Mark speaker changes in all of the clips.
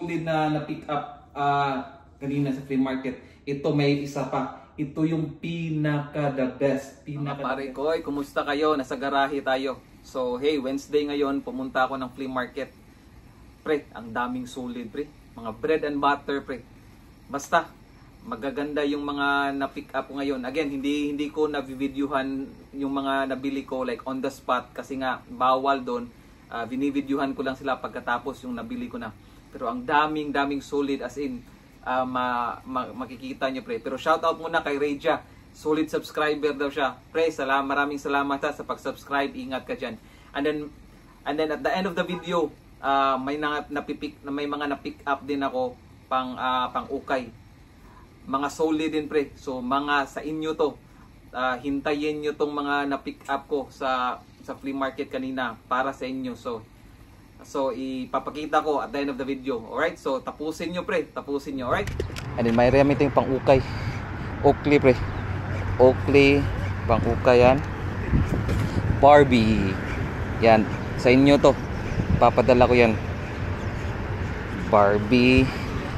Speaker 1: solid na pick up kanina sa flea market. Ito may isa pa. Ito yung pinaka the best. Mga pare ko, kumusta kayo? Nasa garahe tayo. So hey, Wednesday ngayon, pumunta ako ng flea market. Pre, ang daming solid pre. Mga bread and butter pre. Basta magaganda yung mga na-pick up ko ngayon. Again, hindi ko na-videohan yung mga nabili ko like on the spot kasi nga bawal doon. Binivideohan ko lang sila pagkatapos yung nabili ko na. Pero ang daming solid as in makikita nyo pre. Pero shoutout muna kay Reja. Solid subscriber daw siya. Pre, maraming salamat sa pag-subscribe. Ingat ka dyan. And then at the end of the video, may mga na-pick up din ako pang ukay. Mga solid din pre. So mga sa inyo to. Hintayin nyo tong mga na-pick up ko sa flea market kanina para sa inyo. So ipapakita ko at the end of the video. Alright? So tapusin nyo pre. Tapusin nyo. Alright? And then may remiting pang ukay. Oakley pre. Oakley. Pang ukay yan. Barbie. Yan. Sa inyo to. Papadala ko yan. Barbie.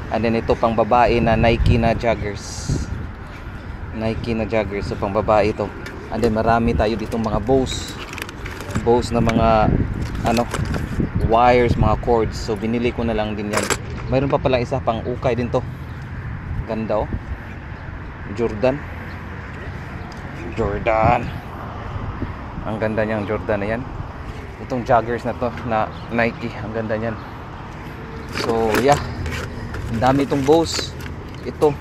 Speaker 1: And then ito pang babae na Nike na joggers. Nike na joggers. So pang babae ito. And then marami tayo ditong mga Bose. Bose na mga wires, mga cords. So binili ko na lang din yan. Mayroon pa pala isa pang ukay din to. Ganda oh. Jordan. Ang ganda niyang Jordan na yan. Itong joggers na to na Nike. Ang ganda niyan. So yeah. Ang dami itong Bose. Ito.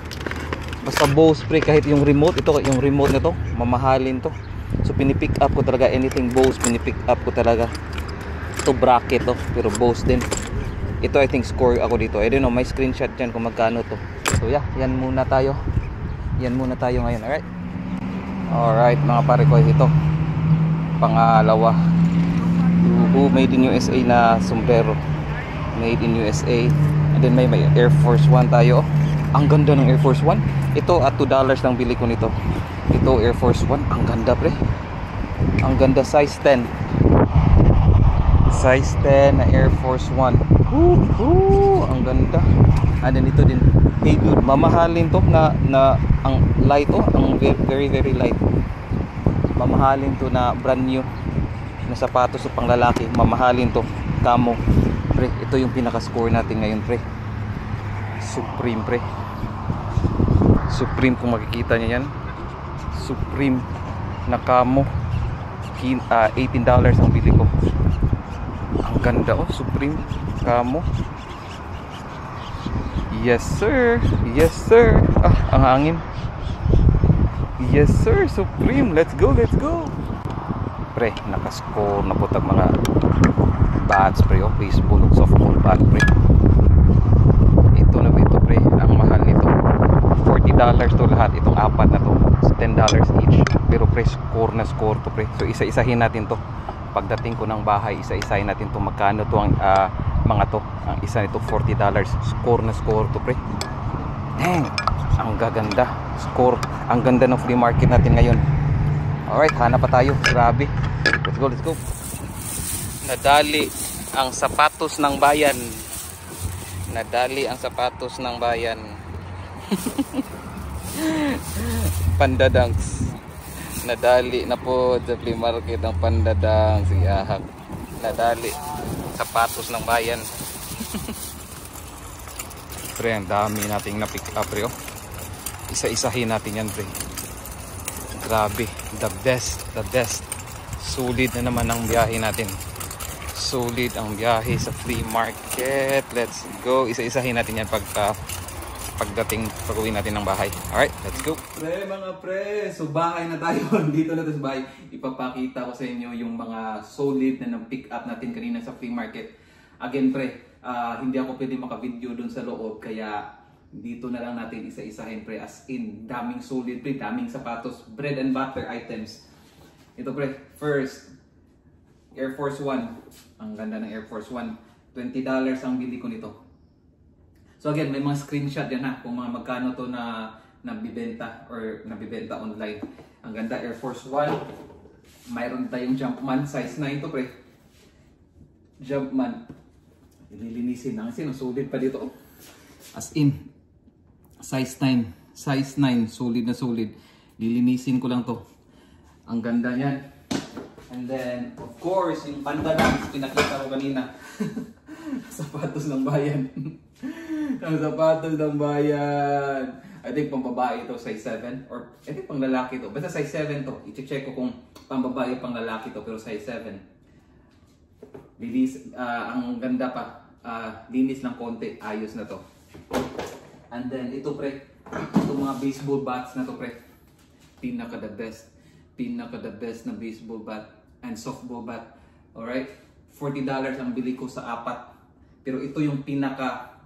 Speaker 1: Basta Bose pre, kahit yung remote. Ito yung remote na to. Mamahalin to. So pinipick up ko talaga anything Bose. Pinipick up ko talaga. Ito bracket to. Pero Bose din. Ito I think score ako dito. I don't know. May screenshot dyan kung magkano to. So yeah. Yan muna tayo. Yan muna tayo ngayon. Alright. Alright mga pare ko. Ito. Pangalawa. Made in USA na sombrero. Made in USA. And then may Air Force 1 tayo. Ang ganda ng Air Force 1. Ito at $2 lang bili ko nito. Ito Air Force 1. Ang ganda pre. Ang ganda, size 10. Size 10 na Air Force 1. Ang ganda. And then ito din. Hey dude, mamahalin to na ang light to. Ang very light. Mamahalin to na brand new na sapatos sa panglalaki. Mamahalin to. Camo. Pre, ito yung pinaka-score natin ngayon pre. Supreme pre. Supreme kung makikita niyo yan. Supreme na camo. $18 ang bili ko. Ang ganda oh, Supreme camo. Yes sir. Yes sir. Ang hangin. Yes sir, Supreme. Let's go. Pre, naka-score na po tag mga bats pre, baseball at softball bat pre. Ito na ito pre, ang mahal nito $40 to lahat, itong apat na to $10 each, pero pre score to pre. So isa-isahin natin to pagdating ko ng bahay, isa-isahin natin to magkano to ang mga to. Ang isa nito $40, score to pre. Dang, ang gaganda score, ang ganda ng flea market natin ngayon. Alright, hanap pa tayo, grabe. Let's go. Nadali ang sapatos ng bayan. Nadali ang sapatos ng bayan. Pandadangs. Nadali na po sa flea market ang pandadangs. Iyahak. Nadali sapatos ng bayan. Pre, ang dami nating na-pick up pre. Isa-isahin natin yan pre. Grabe, the best. Solid na naman ang biyahe natin. Solid ang biyahe sa flea market. Let's go. Isa-isahin natin yan pag-uwi natin ng bahay. Alright, let's go. Pre, mga pre. So bahay na tayo. Dito na tayo sa bahay. Ipapakita ko sa inyo yung mga solid na pick up natin kanina sa flea market. Again pre, hindi ako pwede maka-video dun sa loob. Kaya dito na lang natin isa-isahin pre. As in, daming solid pre. Daming sapatos. Bread and butter items. Ito pre, first Air Force 1. Ang ganda ng Air Force 1. $20 ang bili ko nito. So again, may mga screenshot yan ha. Kung mga magkano to na nabibenta or nabibenta online. Ang ganda Air Force 1. Mayroon tayong Jumpman. Size 9 to pre. Jumpman. Ililinisin na kasi sulit pa dito. As in, size 9. Size 9, solid na solid. Lilinisin ko lang to. Ang ganda niyan. And then, of course, yung pantalons, pinakita ko kanina. Sapatos ng bayan. Ang sapatos ng bayan. I think pang babae ito, size 7. Or I think pang lalaki ito. Basta size 7 to. I-check ko kung pang babae pang lalaki ito. Pero size 7. Linis, ang ganda pa. Linis ng konti. Ayos na to. And then ito pre. Ito mga baseball bats na to pre. Pinaka the best. Pinaka the best na baseball bat and softball bat. Alright? $40 ang bili ko sa 4. Pero ito yung pinaka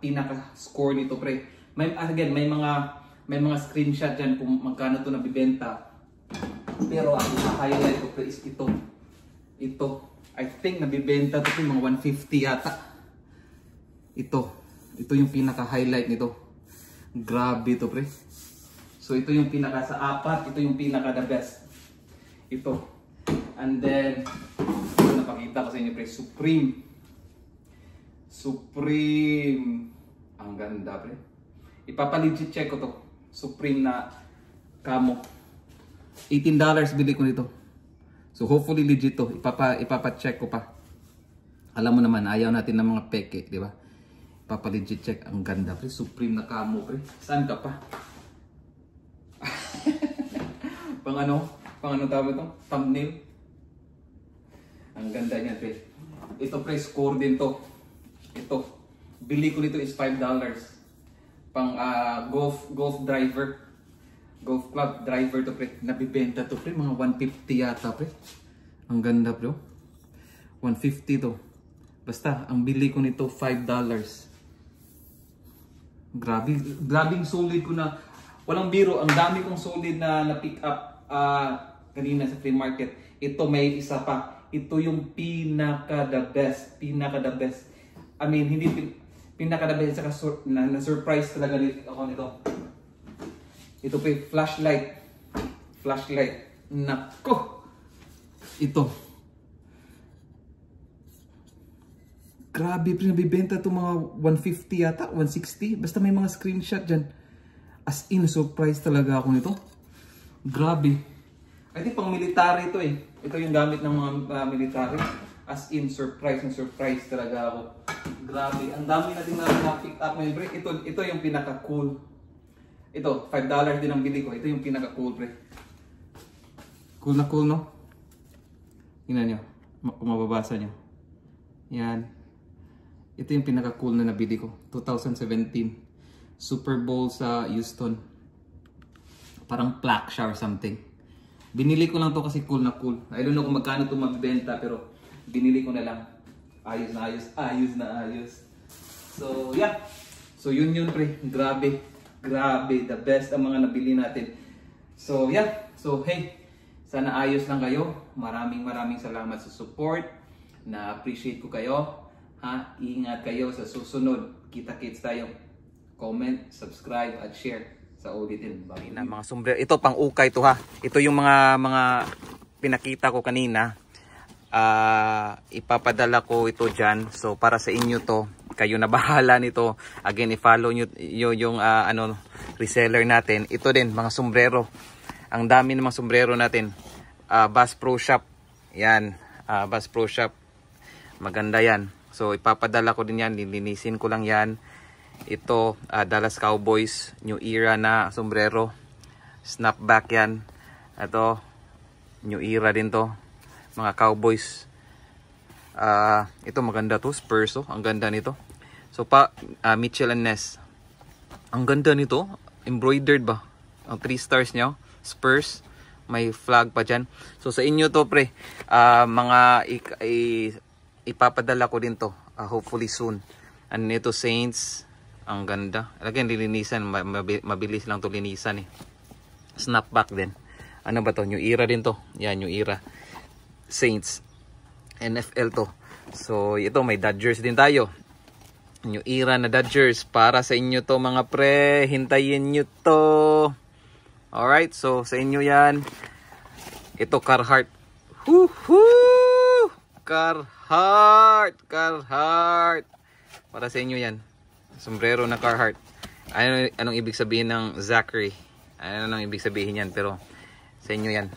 Speaker 1: score nito pre. Again, may mga screenshot dyan kung magkano to nabibenta. Pero ang highlight ko pre is ito. Ito. I think nabibenta to pre mga 150 yata. Ito yung pinaka highlight nito. Grabe to pre. So ito yung pinaka sa 4. Ito yung pinaka the best. Ito. And then, ito napakita ko sa inyo pre, Supreme. Ang ganda pre. Ipapalegit check ko to. Supreme na camo. $18 bili ko nito. So hopefully legit to. Ipapacheck ko pa. Alam mo naman, ayaw natin ng mga peke, di ba? Ipapalegit check. Ang ganda pre. Supreme na camo pre. Saan ka pa? Pang ano tawag ito? Thumbnail. Ang ganda niya pre. Ito pre, score din to. Ito. Bili ko nito is $5. Pang golf driver. Golf club driver to pre. Nabibenta to pre. Mga 150 yata pre. Ang ganda pre. 150 to. Basta, ang bili ko nito $5. Grabing solid ko na. Walang biro. Ang dami kong solid na pick up kanina sa flea market. Ito may isa pa. Ito yung pinaka the best. Pinaka the best. I mean, hindi pinaka the best. Saka na-surprise talaga ako nito. Ito pa yung flashlight. Flashlight. Nako! Ito. Grabe, nabibenta ito mga 150 yata, 160. Basta may mga screenshot dyan. As in, surprise talaga ako nito. Grabe. I think pang military ito eh. Ito yung gamit ng mga military. As in, surprise talaga ako. Grabe. Ang dami natin na-pick up ngayon, pre. Ito yung pinaka-cool. Ito, $5 din ang bili ko. Ito yung pinaka-cool, pre. Cool na cool, no? Tingnan nyo. Kung mababasa nyo. Yan. Ito yung pinaka-cool na nabili ko. 2017. Super Bowl sa Houston. Parang plaque siya or something. Binili ko lang to kasi cool na cool. I don't know kung magkano to magbenta pero binili ko na lang. Ayos na ayos. Ayos na ayos. So yeah. So yun pre. Grabe. Grabe. The best ang mga nabili natin. So yeah. So hey. Sana ayos lang kayo. Maraming salamat sa support. Na-appreciate ko kayo. Ha? Ingat kayo sa susunod. Kita-kits tayo. Comment, subscribe at share. Sa ulitin. Na mga sombrero. Ito pang ukay to ha. Ito yung mga pinakita ko kanina. Ipapadala ko ito dyan. So para sa inyo to. Kayo na bahala nito. Again, i-follow nyo yung reseller natin. Ito din mga sombrero. Ang dami ng mga sombrero natin. Bass Pro Shop. Yan. Bass Pro Shop. Maganda yan. So ipapadala ko din yan. Lilinisin ko lang yan. Ito, Dallas Cowboys, New Era na sombrero. Snapback yan. Ito, New Era din to. Mga Cowboys. Ito maganda to, Spurs oh. Ang ganda nito. So Mitchell & Ness. Ang ganda nito. Embroidered ba? Ang 3 stars nyo. Spurs. May flag pa dyan. So sa inyo to pre. Ipapadala ko din to. Hopefully soon. And ito Saints. Ang ganda. Again, lilinisan. Mabilis lang to linisan eh. Snapback din. Ano ba to? New Era din to. Yan, New Era. Saints. NFL to. So, ito may Dodgers din tayo. New Era na Dodgers. Para sa inyo to mga pre. Hintayin nyo to. Alright. So, sa inyo yan. Ito Carhartt. Carhartt. Para sa inyo yan. Sombrero na Carhartt. Anong ibig sabihin ng Zachary? Anong ibig sabihin yan? Pero sa inyo yan.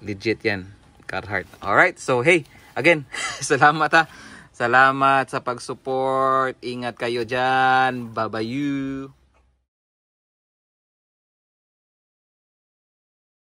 Speaker 1: Legit yan. Carhartt. Alright, so hey, again, salamat ha. Salamat sa pag-support. Ingat kayo dyan. Bye-bye you.